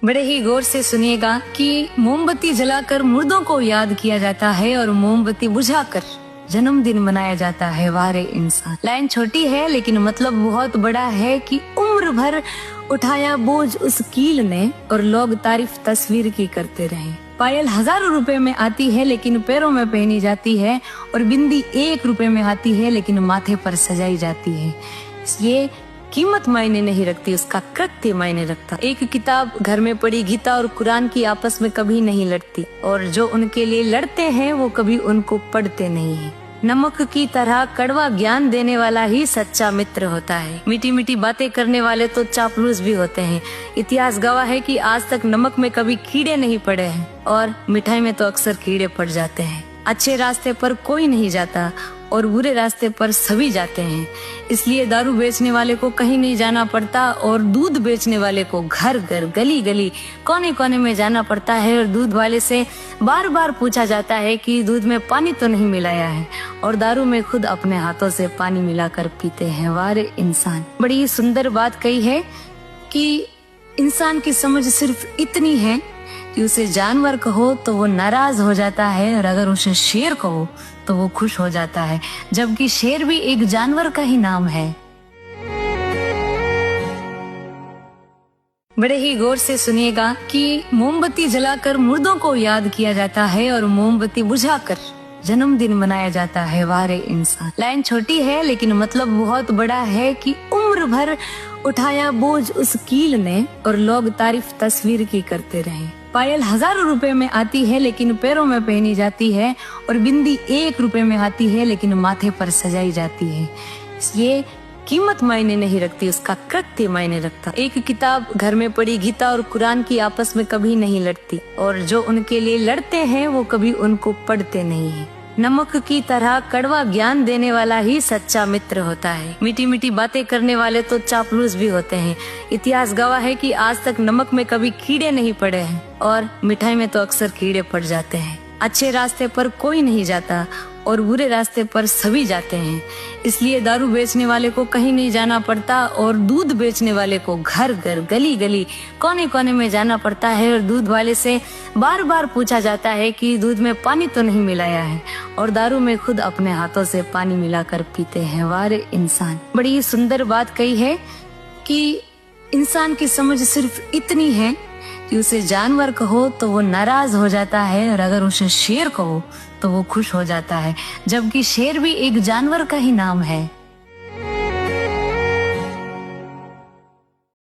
बड़े ही गौर से सुनिएगा कि मोमबत्ती जलाकर मुर्दों को याद किया जाता है और मोमबत्ती बुझाकर जन्मदिन मनाया जाता है। वारे इंसान। लाइन छोटी है लेकिन मतलब बहुत बड़ा है कि उम्र भर उठाया बोझ उस कील ने और लोग तारीफ तस्वीर की करते रहे। पायल हजारों रुपए में आती है लेकिन पैरों में पहनी जाती है और बिंदी 1 रुपए में आती है लेकिन माथे पर सजाई जाती है। ये कीमत मायने नहीं रखती, उसका कृत्य मायने रखता। एक किताब घर में पड़ी गीता और कुरान की आपस में कभी नहीं लड़ती और जो उनके लिए लड़ते हैं वो कभी उनको पढ़ते नहीं है। नमक की तरह कड़वा ज्ञान देने वाला ही सच्चा मित्र होता है। मीठी मीठी बातें करने वाले तो चापलूस भी होते हैं। इतिहास गवाह है कि आज तक नमक में कभी कीड़े नहीं पड़े हैं और मिठाई में तो अक्सर कीड़े पड़ जाते हैं। अच्छे रास्ते पर कोई नहीं जाता और बुरे रास्ते पर सभी जाते हैं। इसलिए दारू बेचने वाले को कहीं नहीं जाना पड़ता और दूध बेचने वाले को घर घर गली गली कोने कोने में जाना पड़ता है और दूध वाले से बार बार पूछा जाता है कि दूध में पानी तो नहीं मिलाया है, और दारू में खुद अपने हाथों से पानी मिलाकर पीते हैं। वारे इंसान। बड़ी सुंदर बात कही है कि इंसान की समझ सिर्फ इतनी है कि उसे जानवर कहो तो वो नाराज हो जाता है और अगर उसे शेर कहो तो वो खुश हो जाता है, जबकि शेर भी एक जानवर का ही नाम है। बड़े ही गौर से सुनिएगा कि मोमबत्ती जलाकर मुर्दों को याद किया जाता है और मोमबत्ती बुझाकर जन्मदिन मनाया जाता है। वारे इंसान। लाइन छोटी है लेकिन मतलब बहुत बड़ा है कि उम्र भर उठाया बोझ उस कील ने और लोग तारीफ तस्वीर की करते रहे। पायल हजारों रुपए में आती है लेकिन पैरों में पहनी जाती है और बिंदी 1 रुपए में आती है लेकिन माथे पर सजाई जाती है। ये कीमत मायने नहीं रखती, उसका कृत्य मायने रखता। एक किताब घर में पड़ी गीता और कुरान की आपस में कभी नहीं लड़ती और जो उनके लिए लड़ते हैं वो कभी उनको पढ़ते नहीं है। नमक की तरह कड़वा ज्ञान देने वाला ही सच्चा मित्र होता है। मीठी मीठी बातें करने वाले तो चापलूस भी होते हैं। इतिहास गवाह है कि आज तक नमक में कभी कीड़े नहीं पड़े हैं और मिठाई में तो अक्सर कीड़े पड़ जाते हैं। अच्छे रास्ते पर कोई नहीं जाता और बुरे रास्ते पर सभी जाते हैं। इसलिए दारू बेचने वाले को कहीं नहीं जाना पड़ता और दूध बेचने वाले को घर घर गली गली कोने कोने में जाना पड़ता है और दूध वाले से बार बार पूछा जाता है कि दूध में पानी तो नहीं मिलाया है, और दारू में खुद अपने हाथों से पानी मिलाकर पीते हैं। वारे इंसान। बड़ी सुंदर बात कही है कि इंसान की समझ सिर्फ इतनी है कि उसे जानवर कहो तो वो नाराज हो जाता है और अगर उसे शेर कहो तो वो खुश हो जाता है, जबकि शेर भी एक जानवर का ही नाम है।